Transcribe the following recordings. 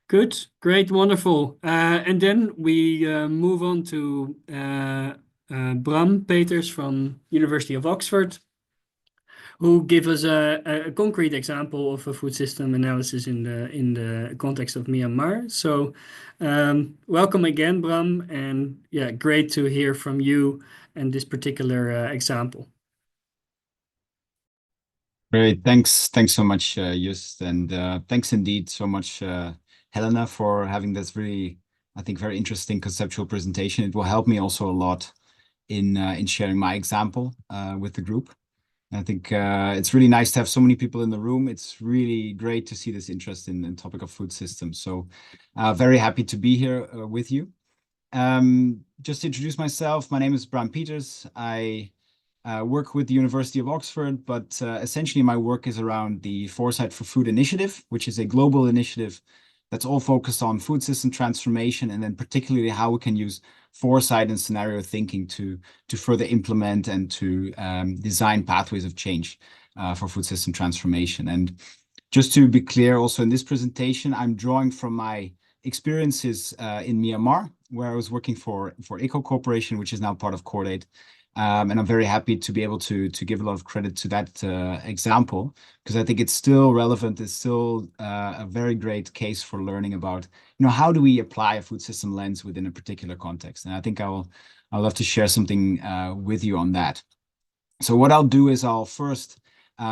Good, great, wonderful. And then we move on to Bram Peters from University of Oxford, who give us a concrete example of a food system analysis in the context of Myanmar. So, welcome again, Bram, and yeah, great to hear from you and this particular example. Great. Thanks so much, Just, and thanks indeed so much, Helena, for having this really, I think, very interesting conceptual presentation. It will help me also a lot in sharing my example with the group. And I think it's really nice to have so many people in the room. It's really great to see this interest in the topic of food systems. So very happy to be here with you. Just to introduce myself, my name is Bram Peters. I work with the University of Oxford, but essentially my work is around the Foresight for Food initiative, which is a global initiative that's all focused on food system transformation, and then particularly how we can use foresight and scenario thinking to further implement and to design pathways of change for food system transformation. And just to be clear, also in this presentation, I'm drawing from my experiences in Myanmar, where I was working for Eco Corporation, which is now part of Chordate. And I'm very happy to be able to give a lot of credit to that example, because I think it's still relevant. It's still a very great case for learning about, how do we apply a food system lens within a particular context? And I think I'd love to share something with you on that. So what I'll do is I'll first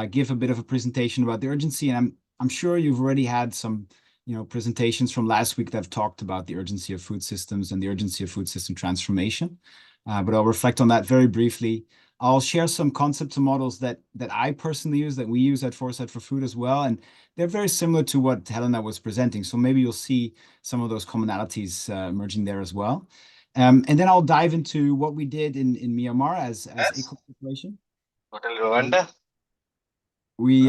give a bit of a presentation about the urgency, and I'm sure you've already had some presentations from last week that have talked about the urgency of food systems and the urgency of food system transformation. But I'll reflect on that very briefly. I'll share some concepts and models that I personally use, that we use at Foresight for Food as well, and they're very similar to what Helena was presenting. So maybe you'll see some of those commonalities emerging there as well. And then I'll dive into what we did in Myanmar as Eco Corporation. Hotel Rwanda. We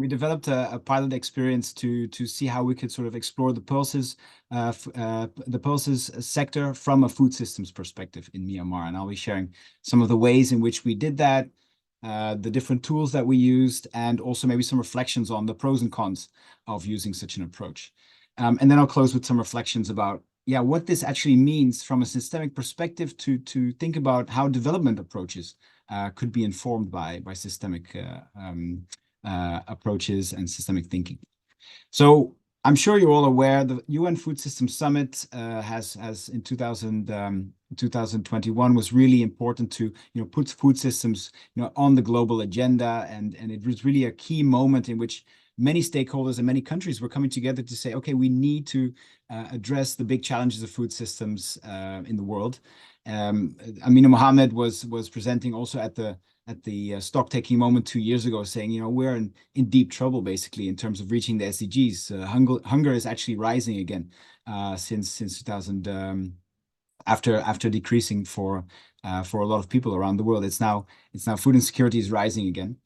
developed a pilot experience to see how we could sort of explore the pulses sector from a food systems perspective in Myanmar, and I'll be sharing some of the ways in which we did that, the different tools that we used, and also maybe some reflections on the pros and cons of using such an approach. And then I'll close with some reflections about what this actually means from a systemic perspective to think about how development approaches could be informed by systemic approaches and systemic thinking. So I'm sure you're all aware the UN Food Systems Summit has in 2021 was really important to put food systems on the global agenda, and it was really a key moment in which many stakeholders and many countries were coming together to say, okay, we need to address the big challenges of food systems in the world. Amina Mohammed was presenting also at the stock taking moment 2 years ago, saying, we're in deep trouble basically in terms of reaching the SDGs. Hunger is actually rising again since 2000, after decreasing for a lot of people around the world. It's now food insecurity is rising again.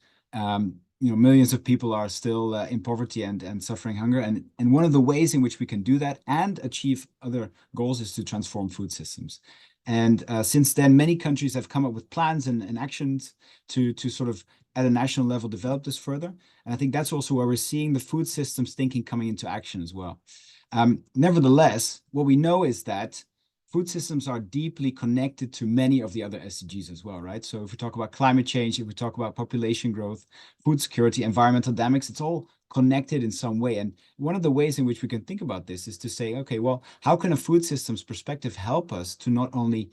Millions of people are still in poverty and suffering hunger. And one of the ways in which we can do that and achieve other goals is to transform food systems. And since then, many countries have come up with plans and actions to sort of, at a national level, develop this further. And I think that's also where we're seeing the food systems thinking coming into action as well. Nevertheless, what we know is that food systems are deeply connected to many of the other SDGs as well, right? So if we talk about climate change, if we talk about population growth, food security, environmental dynamics, it's all connected in some way. And one of the ways in which we can think about this is to say, okay, well, how can a food systems perspective help us to not only,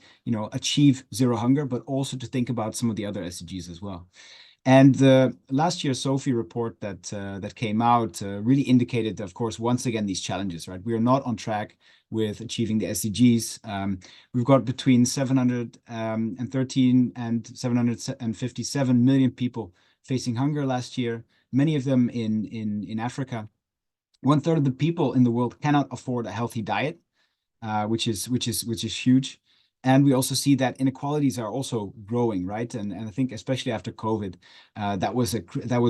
achieve zero hunger, but also to think about some of the other SDGs as well? And the last year SOFI report that came out really indicated, of course, once again, these challenges, right? We are not on track with achieving the SDGs. We've got between 713 and 757 million people facing hunger last year, many of them in Africa. 1/3 of the people in the world cannot afford a healthy diet, which is huge. And we also see that inequalities are also growing, right? And I think especially after COVID, that was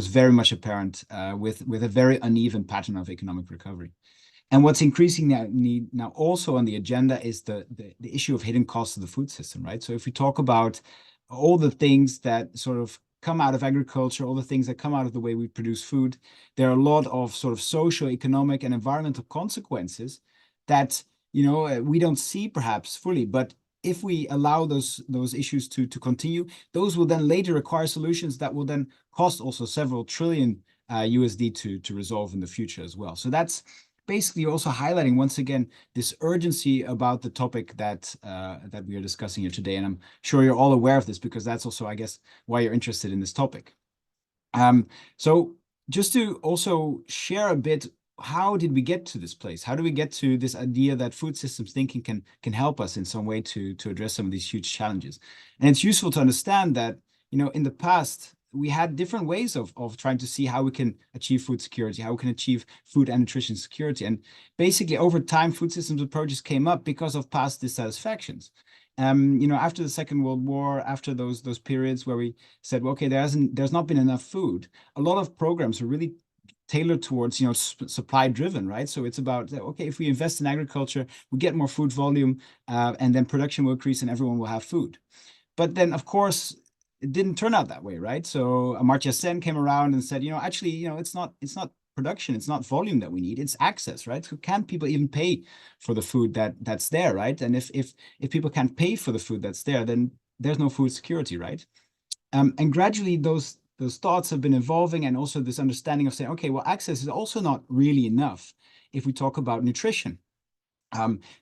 very much apparent with a very uneven pattern of economic recovery. And what's increasing now also on the agenda is the issue of hidden costs of the food system, right? So if we talk about all the things that sort of come out of agriculture, all the things that come out of the way we produce food, there are a lot of sort of social, economic, and environmental consequences that, we don't see perhaps fully. But if we allow those issues to continue, those will then later require solutions that will then cost also several trillion USD to resolve in the future as well. So that's basically also highlighting once again this urgency about the topic that we are discussing here today. And I'm sure you're all aware of this, because that's also, I guess, why you're interested in this topic. So just to also share a bit, how did we get to this place? How do we get to this idea that food systems thinking can help us in some way to address some of these huge challenges? And it's useful to understand that, in the past, we had different ways of trying to see how we can achieve food security, how we can achieve food and nutrition security. And basically, over time, food systems approaches came up because of past dissatisfactions. After the Second World War, after those periods where we said, well, okay, there's not been enough food, a lot of programs were really tailored towards, supply driven, right? So it's about, okay, if we invest in agriculture, we get more food volume, and then production will increase and everyone will have food. But then, of course, it didn't turn out that way, right? So Amartya Sen came around and said, actually, it's not production, it's not volume that we need, it's access, right? So can people even pay for the food that's there, right? And if people can't pay for the food that's there, then there's no food security, right? And gradually those thoughts have been evolving, and also this understanding of saying, okay, well, access is also not really enough if we talk about nutrition.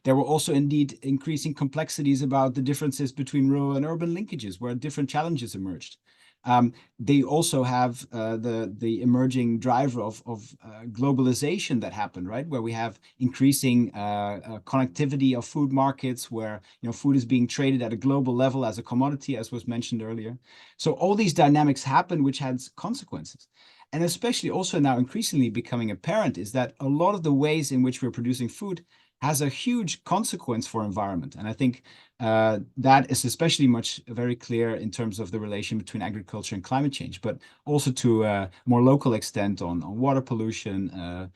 There were also indeed increasing complexities about the differences between rural and urban linkages, where different challenges emerged. They also have the emerging driver of globalization that happened, right? Where we have increasing connectivity of food markets, where food is being traded at a global level as a commodity, as was mentioned earlier. So all these dynamics happen, which has consequences. And especially also now increasingly becoming apparent is that a lot of the ways in which we're producing food has a huge consequence for environment. And I think that is especially very clear in terms of the relation between agriculture and climate change, but also to a more local extent on water pollution,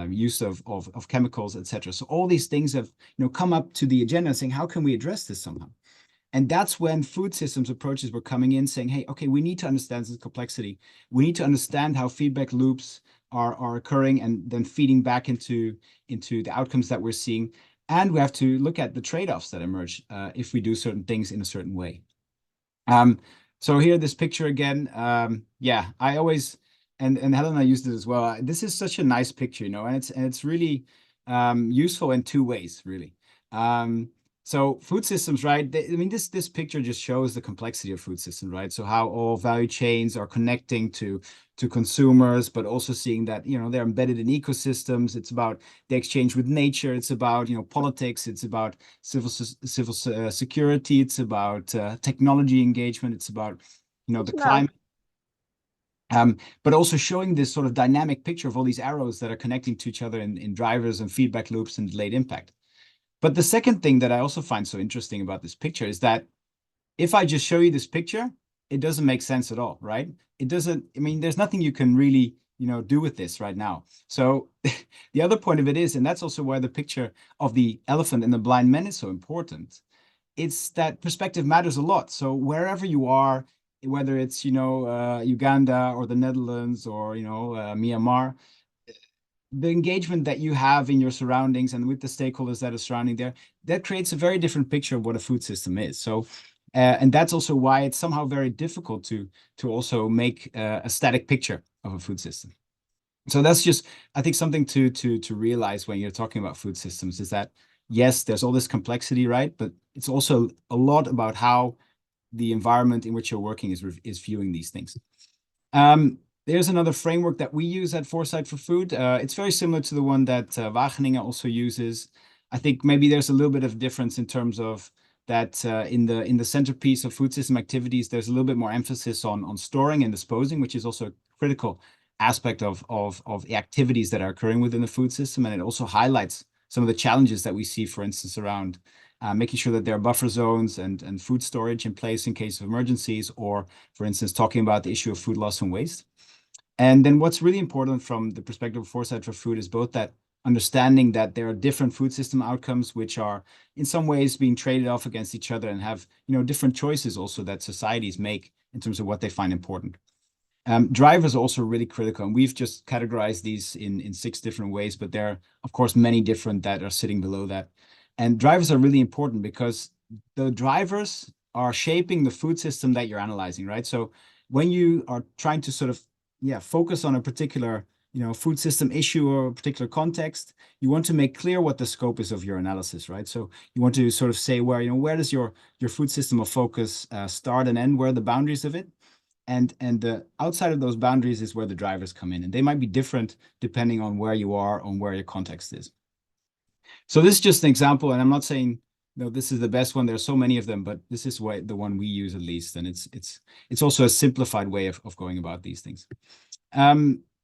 use of chemicals, etc. So all these things have come up to the agenda, saying, how can we address this somehow? And that's when food systems approaches were coming in, saying, hey, okay, we need to understand this complexity. We need to understand how feedback loops are occurring and then feeding back into the outcomes that we're seeing. And we have to look at the trade-offs that emerge if we do certain things in a certain way. So here, this picture again, I always, and Helena used it as well. This is such a nice picture, and it's really useful in two ways, really. So food systems, right? This picture just shows the complexity of food systems, right? So how all value chains are connecting to consumers, but also seeing that, they're embedded in ecosystems. It's about the exchange with nature. It's about, politics. It's about civil security. It's about technology engagement. It's about, the climate. But also showing this sort of dynamic picture of all these arrows that are connecting to each other in drivers and feedback loops and delayed impact. But the second thing that I also find so interesting about this picture is that if I just show you this picture, it doesn't make sense at all, right? It doesn't, there's nothing you can really, do with this right now. So the other point of it is, and that's also why the picture of the elephant and the blind men is so important, it's that perspective matters a lot. So wherever you are, whether it's, Uganda or the Netherlands or, Myanmar, the engagement that you have in your surroundings and with the stakeholders that are surrounding there, that creates a very different picture of what a food system is. So, and that's also why it's somehow very difficult to also make a static picture of a food system. So that's just, I think, something to realize when you're talking about food systems, is that yes, there's all this complexity, right? But it's also a lot about how the environment in which you're working is viewing these things. There's another framework that we use at Foresight for Food. It's very similar to the one that Wageningen also uses. I think maybe there's a little bit of difference in terms of that in the centerpiece of food system activities, there's a little bit more emphasis on storing and disposing, which is also a critical aspect of the activities that are occurring within the food system. And it also highlights some of the challenges that we see, for instance, around making sure that there are buffer zones and food storage in place in case of emergencies, or, for instance, talking about the issue of food loss and waste. And then what's really important from the perspective of Foresight for Food is both that understanding that there are different food system outcomes, which are in some ways being traded off against each other, and have, different choices also that societies make in terms of what they find important. Drivers are also really critical, and we've just categorized these in 6 different ways, but there are, of course, many different that are sitting below that. And drivers are really important because the drivers are shaping the food system that you're analyzing, right? So when you are trying to sort of, focus on a particular, food system issue or a particular context, you want to make clear what the scope is of your analysis, right? So you want to sort of say where does your food system of focus start and end, where are the boundaries of it? And the outside of those boundaries is where the drivers come in, and they might be different depending on where you are, on where your context is. So this is just an example, and I'm not saying this is the best one. There's so many of them, but this is the one we use at least, and it's also a simplified way of going about these things.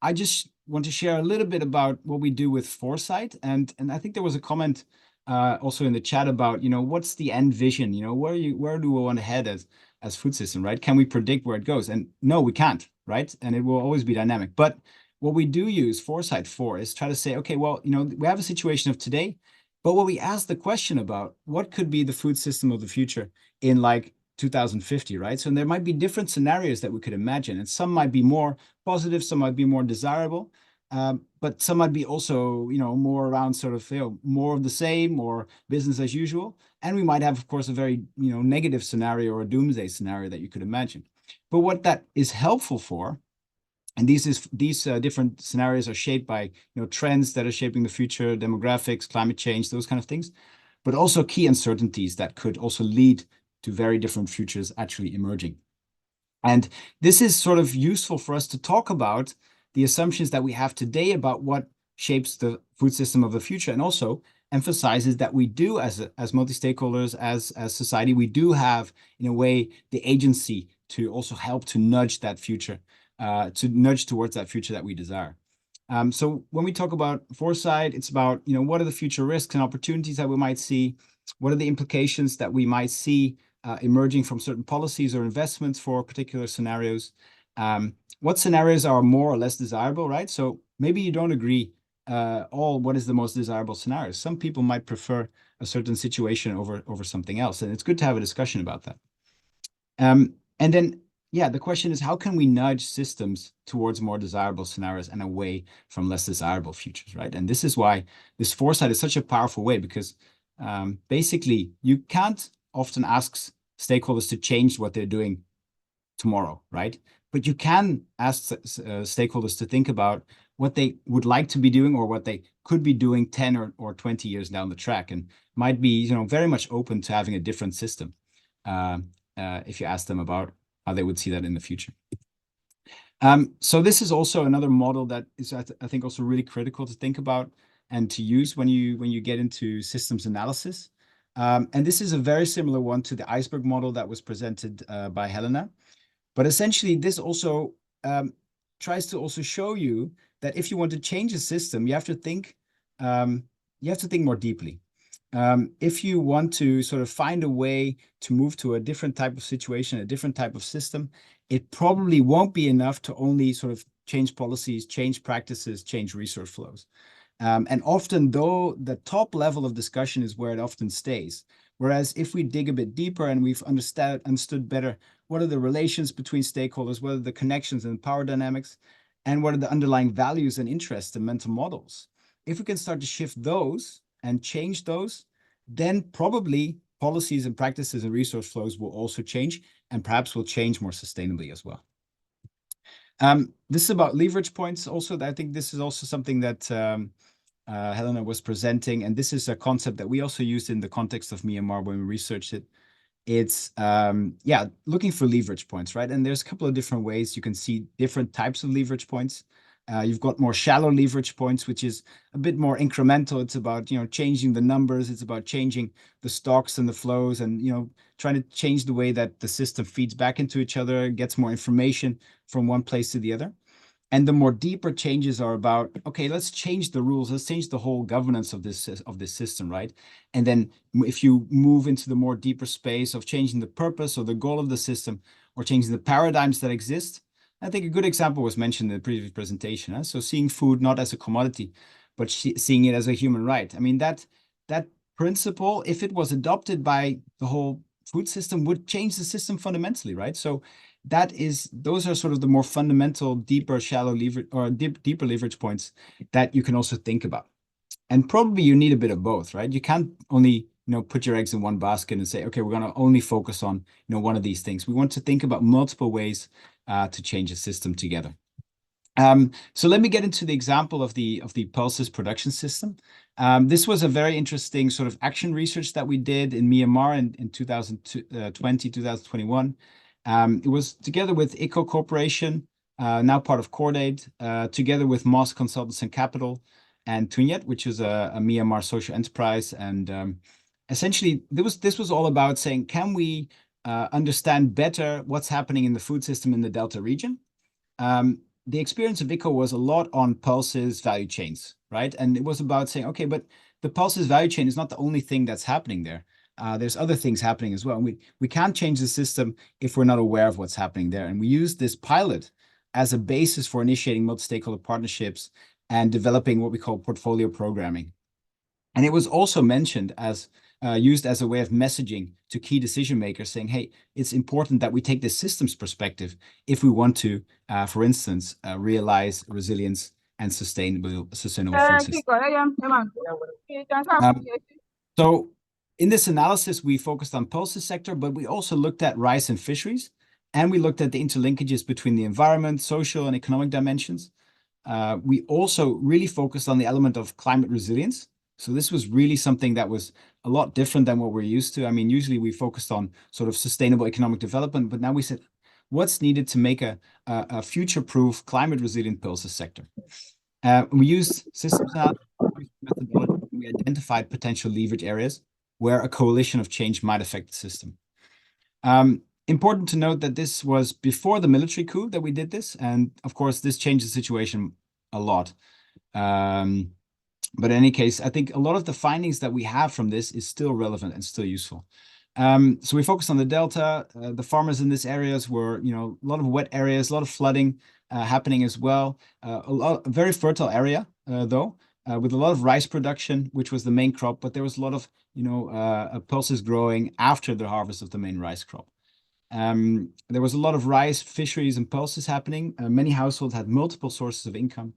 I just want to share a little bit about what we do with foresight, and I think there was a comment also in the chat about what's the end vision? Where do we want to head as food system, right? Can we predict where it goes? And no, we can't, right? And it will always be dynamic. But what we do use foresight for is try to say, okay, well, we have a situation of today, but what we ask the question about, what could be the food system of the future in like 2050, right? So there might be different scenarios that we could imagine, and some might be more positive, some might be more desirable, but some might be also, more around sort of, more of the same or business as usual. And we might have, of course, a very, negative scenario or a doomsday scenario that you could imagine. But what that is helpful for, and these different scenarios are shaped by, trends that are shaping the future, demographics, climate change, those kind of things, but also key uncertainties that could also lead to very different futures actually emerging. And this is sort of useful for us to talk about the assumptions that we have today about what shapes the food system of the future, and also emphasizes that we do, as multi-stakeholders, as society, we do have, in a way, the agency to also help to nudge that future, to nudge towards that future that we desire. So when we talk about foresight, it's about, what are the future risks and opportunities that we might see? What are the implications that we might see emerging from certain policies or investments for particular scenarios? What scenarios are more or less desirable, right? So maybe you don't agree what is the most desirable scenario. Some people might prefer a certain situation over something else, and it's good to have a discussion about that. And then, the question is, how can we nudge systems towards more desirable scenarios and away from less desirable futures, right? And this is why this foresight is such a powerful way, because basically you can't often ask stakeholders to change what they're doing tomorrow, right? But you can ask stakeholders to think about what they would like to be doing or what they could be doing 10 or 20 years down the track, and might be, very much open to having a different system if you ask them about how they would see that in the future. So this is also another model that is, I think, also really critical to think about and to use when you get into systems analysis. And this is a very similar one to the iceberg model that was presented by Helena. But essentially, this also tries to also show you that if you want to change a system, you have to think more deeply. If you want to sort of find a way to move to a different type of situation, a different type of system, it probably won't be enough to only sort of change policies, change practices, change resource flows. And often, though, the top level of discussion is where it often stays. Whereas if we dig a bit deeper and we've understood better what are the relations between stakeholders, what are the connections and power dynamics, and what are the underlying values and interests and mental models, if we can start to shift those and change those, then probably policies and practices and resource flows will also change, and perhaps will change more sustainably as well. This is about leverage points also. I think this is also something that Helena was presenting, and this is a concept that we also used in the context of Myanmar when we researched it. It's looking for leverage points, right? And there's a couple of different ways you can see different types of leverage points. You've got more shallow leverage points, which is a bit more incremental. It's about, changing the numbers. It's about changing the stocks and the flows, and, trying to change the way that the system feeds back into each other, gets more information from one place to the other. And the more deeper changes are about, okay, let's change the rules. Let's change the whole governance of this system, right? And then if you move into the more deeper space of changing the purpose or the goal of the system, or changing the paradigms that exist, I think a good example was mentioned in the previous presentation. So seeing food not as a commodity, but seeing it as a human right. I mean, that principle, if it was adopted by the whole food system, would change the system fundamentally, right? So those are sort of the more fundamental, deeper, shallow leverage or deeper leverage points that you can also think about. And probably you need a bit of both, right? You can't only, put your eggs in one basket and say, okay, we're going to only focus on, one of these things. We want to think about multiple ways to change a system together. So let me get into the example of the pulses production system. This was a very interesting sort of action research that we did in Myanmar in 2020, 2021. It was together with ICO Corporation, now part of Cordaid, together with Moss Consultants and Capital, and Tunyet, which is a Myanmar social enterprise. And essentially, this was all about saying, can we understand better what's happening in the food system in the Delta region? The experience of ICO was a lot on pulses value chains, right? And it was about saying, okay, but the pulses value chain is not the only thing that's happening there. There's other things happening as well. And we can't change the system if we're not aware of what's happening there. And we used this pilot as a basis for initiating multi-stakeholder partnerships and developing what we call portfolio programming. And it was also mentioned as used as a way of messaging to key decision makers, saying, hey, it's important that we take this systems perspective if we want to, for instance, realize resilience and sustainable food systems. So in this analysis, we focused on pulses sector, but we also looked at rice and fisheries, and we looked at the interlinkages between the environment, social, and economic dimensions. We also really focused on the element of climate resilience. So this was really something that was a lot different than what we're used to. I mean, usually we focused on sort of sustainable economic development, but now we said, what's needed to make a future-proof, climate-resilient pulses sector? We used systems methodology. We identified potential leverage areas where a coalition of change might affect the system. Important to note that this was before the military coup that we did this, and of course, this changed the situation a lot. But in any case, I think a lot of the findings that we have from this is still relevant and still useful. So we focused on the Delta. The farmers in these areas were, a lot of wet areas, a lot of flooding happening as well. A very fertile area, though, with a lot of rice production, which was the main crop, but there was a lot of, pulses growing after the harvest of the main rice crop. There was a lot of rice, fisheries, and pulses happening. Many households had multiple sources of income.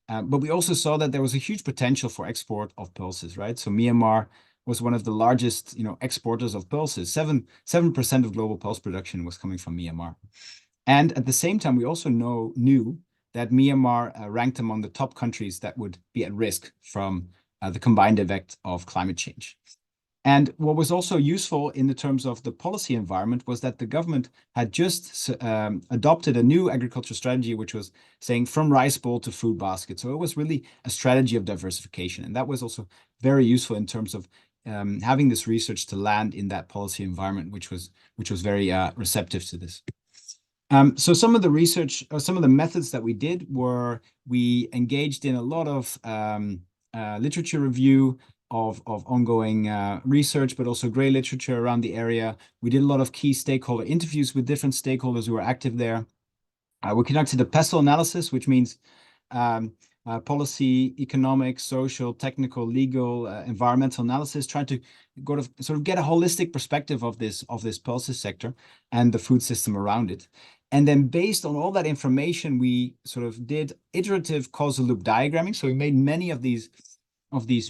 But we also saw that there was a huge potential for export of pulses, right? So Myanmar was one of the largest, exporters of pulses. 7% of global pulse production was coming from Myanmar. And at the same time, we also knew that Myanmar ranked among the top countries that would be at risk from the combined effect of climate change. And what was also useful in the terms of the policy environment was that the government had just adopted a new agriculture strategy, which was saying from rice bowl to food basket. So it was really a strategy of diversification. And that was also very useful in terms of having this research to land in that policy environment, which was very receptive to this. So some of the research, or some of the methods that we did were we engaged in a lot of literature review, of ongoing research, but also gray literature around the area. We did a lot of key stakeholder interviews with different stakeholders who were active there. We conducted a PESTEL analysis, which means policy, economic, social, technical, legal, environmental analysis, trying to sort of get a holistic perspective of this pulses sector and the food system around it. And then based on all that information, we sort of did iterative causal loop diagramming. So we made many of these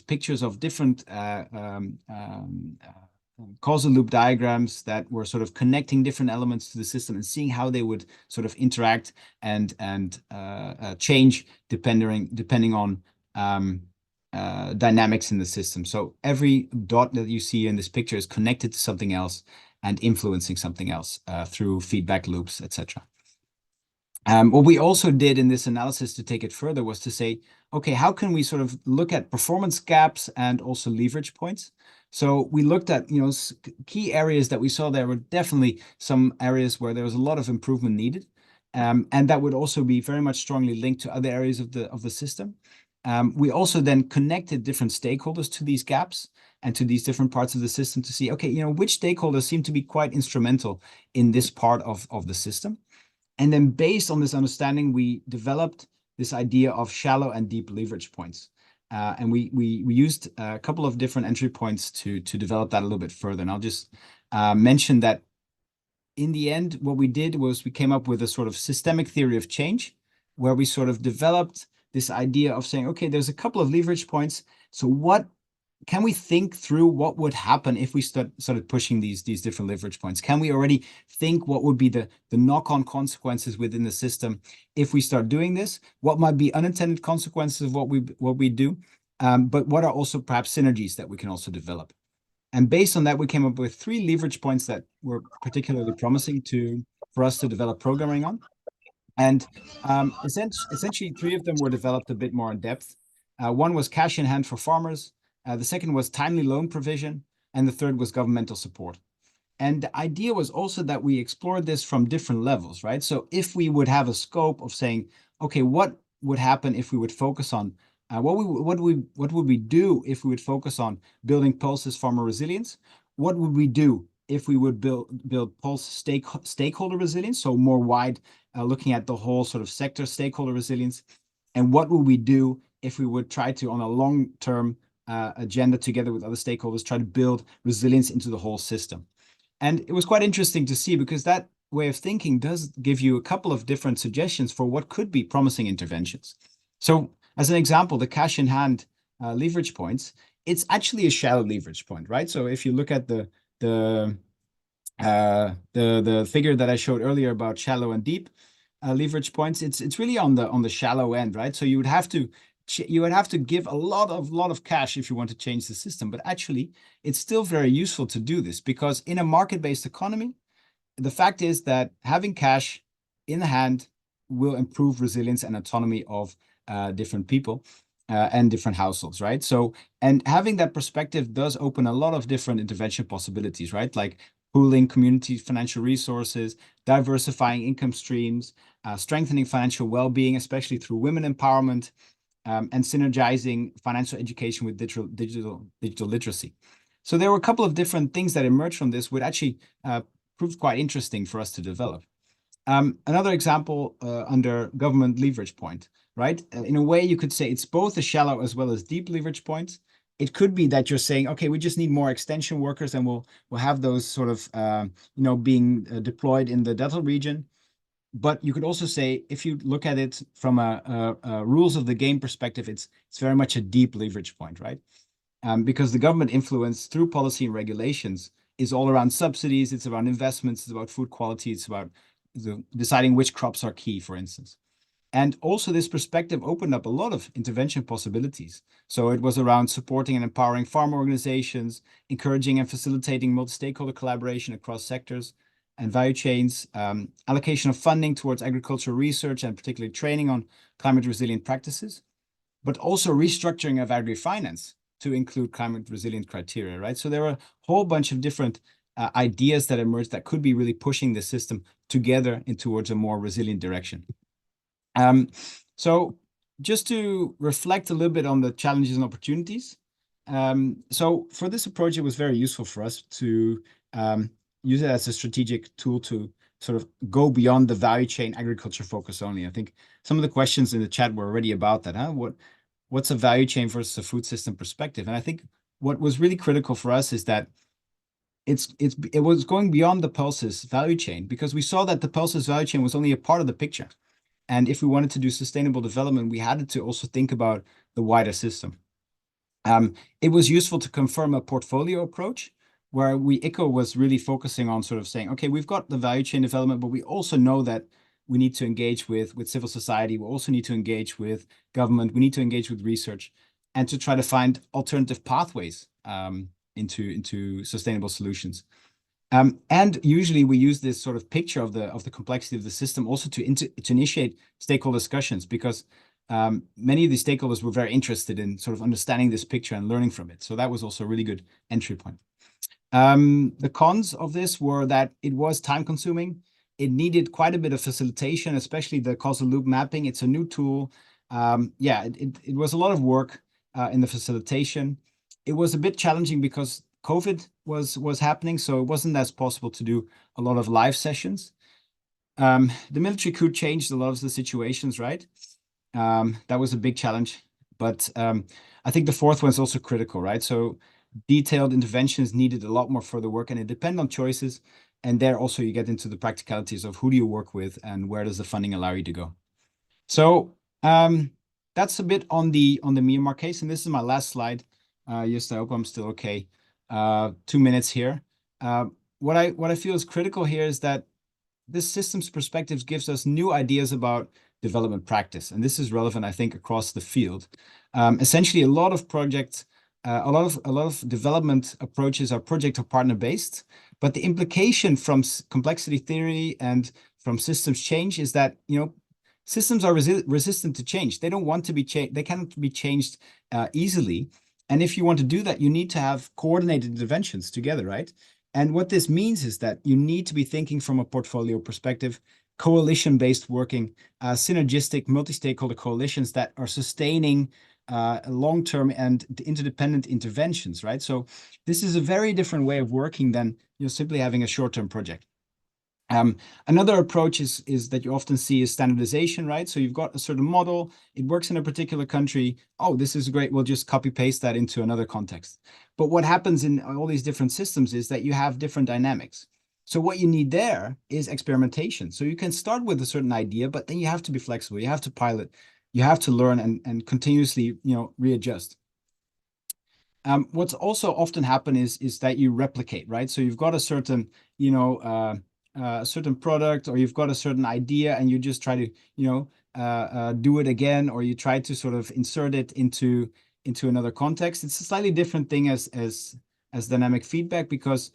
pictures of different causal loop diagrams that were sort of connecting different elements to the system and seeing how they would sort of interact and change depending on dynamics in the system. So every dot that you see in this picture is connected to something else and influencing something else through feedback loops, etc. What we also did in this analysis to take it further was to say, okay, how can we sort of look at performance gaps and also leverage points? So we looked at, key areas that we saw there were definitely some areas where there was a lot of improvement needed. And that would also be very much strongly linked to other areas of the system. We also then connected different stakeholders to these gaps and to these different parts of the system to see, okay, which stakeholders seem to be quite instrumental in this part of the system. And then based on this understanding, we developed this idea of shallow and deep leverage points. And we used a couple of different entry points to develop that a little bit further. And I'll just mention that in the end, what we did was we came up with a sort of systemic theory of change, where we sort of developed this idea of saying, okay, there's a couple of leverage points. So what can we think through what would happen if we started pushing these different leverage points? Can we already think what would be the knock-on consequences within the system if we start doing this? What might be unintended consequences of what we do? But what are also perhaps synergies that we can also develop? And based on that, we came up with 3 leverage points that were particularly promising for us to develop programming on. And essentially, 3 of them were developed a bit more in depth. One was cash in hand for farmers. The second was timely loan provision. And the third was governmental support. And the idea was also that we explored this from different levels, right? So if we would have a scope of saying, okay, what would happen if we would focus on what would we do if we would focus on building Pulse's farmer resilience? What would we do if we would build Pulse stakeholder resilience? So more wide, looking at the whole sort of sector stakeholder resilience. And what would we do if we would try to, on a long-term agenda together with other stakeholders, try to build resilience into the whole system? And it was quite interesting to see, because that way of thinking does give you a couple of different suggestions for what could be promising interventions. So as an example, the cash in hand leverage points, it's actually a shallow leverage point, right? So if you look at the figure that I showed earlier about shallow and deep leverage points, it's really on the shallow end, right? So you would have to give a lot of cash if you want to change the system. But actually, it's still very useful to do this, because in a market-based economy, the fact is that having cash in the hand will improve resilience and autonomy of different people and different households, right? So, and having that perspective does open a lot of different intervention possibilities, right? Like pooling community financial resources, diversifying income streams, strengthening financial well-being, especially through women empowerment, and synergizing financial education with digital literacy. So there were a couple of different things that emerged from this, which actually proved quite interesting for us to develop. Another example under government leverage point, right? In a way, you could say it's both a shallow as well as deep leverage point. It could be that you're saying, okay, we just need more extension workers, and we'll have those sort of being deployed in the delta region. But you could also say, if you look at it from a rules of the game perspective, it's very much a deep leverage point, right? Because the government influence through policy and regulations is all around subsidies, it's around investments, it's about food quality, it's about deciding which crops are key, for instance. And also this perspective opened up a lot of intervention possibilities. So it was around supporting and empowering farm organizations, encouraging and facilitating multi-stakeholder collaboration across sectors and value chains, allocation of funding towards agricultural research and particularly training on climate resilient practices, but also restructuring of agri-finance to include climate resilient criteria, right? So there were a whole bunch of different ideas that emerged that could be really pushing the system together towards a more resilient direction. So just to reflect a little bit on the challenges and opportunities. So for this approach, it was very useful for us to use it as a strategic tool to sort of go beyond the value chain agriculture focus only. I think some of the questions in the chat were already about that. What's a value chain versus a food system perspective? And I think what was really critical for us is that it was going beyond the Pulse's value chain, because we saw that the Pulse's value chain was only a part of the picture. And if we wanted to do sustainable development, we had to also think about the wider system. It was useful to confirm a portfolio approach where ICO was really focusing on sort of saying, okay, we've got the value chain development, but we also know that we need to engage with civil society. We also need to engage with government. We need to engage with research, and to try to find alternative pathways into sustainable solutions. And usually we use this sort of picture of the complexity of the system also to initiate stakeholder discussions, because many of the stakeholders were very interested in sort of understanding this picture and learning from it. So that was also a really good entry point. The cons of this were that it was time consuming. It needed quite a bit of facilitation, especially the causal loop mapping. It's a new tool. It was a lot of work in the facilitation. It was a bit challenging because COVID was happening, so it wasn't as possible to do a lot of live sessions. The military coup changed a lot of the situations, right? That was a big challenge. But I think the fourth one is also critical, right? So detailed interventions needed a lot more further work, and it depended on choices. And there also you get into the practicalities of who do you work with and where does the funding allow you to go. So that's a bit on the Myanmar case. And this is my last slide. Just I hope I'm still okay. 2 minutes here. What I feel is critical here is that this systems perspective gives us new ideas about development practice. And this is relevant, I think, across the field. Essentially, a lot of projects, a lot of development approaches are project or partner based, but the implication from complexity theory and from systems change is that, systems are resistant to change. They don't want to be changed. They cannot be changed easily. And if you want to do that, you need to have coordinated interventions together, right? And what this means is that you need to be thinking from a portfolio perspective, coalition-based working, synergistic multi-stakeholder coalitions that are sustaining long-term and interdependent interventions, right? So this is a very different way of working than simply having a short-term project. Another approach is that you often see is standardization, right? So you've got a certain model, it works in a particular country. Oh, this is great. We'll just copy paste that into another context. But what happens in all these different systems is that you have different dynamics. So what you need there is experimentation. So you can start with a certain idea, but then you have to be flexible. You have to pilot, you have to learn and continuously, readjust. What's also often happen is that you replicate, right? So you've got a certain, a certain product, or you've got a certain idea and you just try to do it again, or you try to sort of insert it into another context. It's a slightly different thing as dynamic feedback, because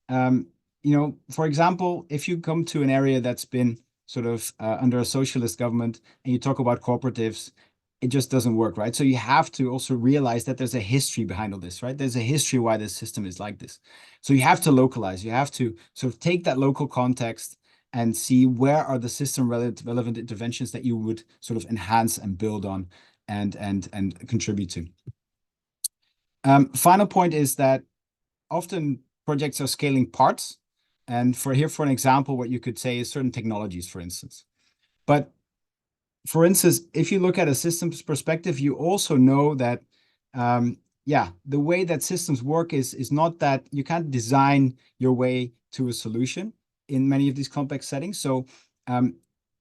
for example, if you come to an area that's been sort of under a socialist government and you talk about cooperatives, it just doesn't work, right? So you have to also realize that there's a history behind all this, right? There's a history why this system is like this. So you have to localize, you have to sort of take that local context and see where are the system relevant interventions that you would sort of enhance and build on and contribute to. Final point is that often projects are scaling parts. And for an example, what you could say is certain technologies, for instance. But for instance, if you look at a systems perspective, you also know that, the way that systems work is not that you can't design your way to a solution in many of these complex settings. So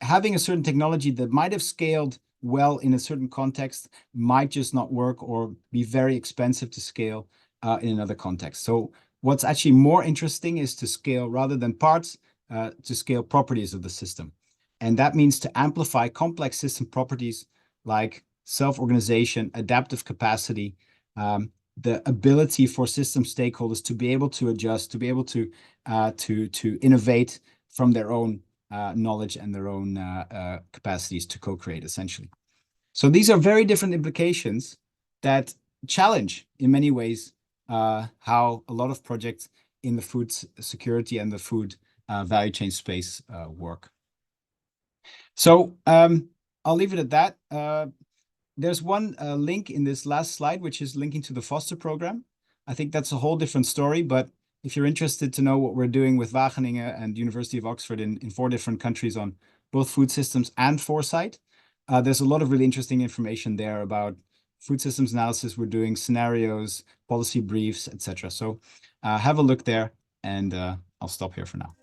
having a certain technology that might have scaled well in a certain context might just not work or be very expensive to scale in another context. So what's actually more interesting is to scale rather than parts, to scale properties of the system. And that means to amplify complex system properties like self-organization, adaptive capacity, the ability for system stakeholders to be able to adjust, to be able to innovate from their own knowledge and their own capacities to co-create, essentially. So these are very different implications that challenge, in many ways, how a lot of projects in the food security and the food value chain space work. So I'll leave it at that. There's one link in this last slide, which is linking to the Foster program. I think that's a whole different story, but if you're interested to know what we're doing with Wageningen and University of Oxford in 4 different countries on both food systems and foresight, there's a lot of really interesting information there about food systems analysis. We're doing scenarios, policy briefs, etc. So have a look there, and I'll stop here for now.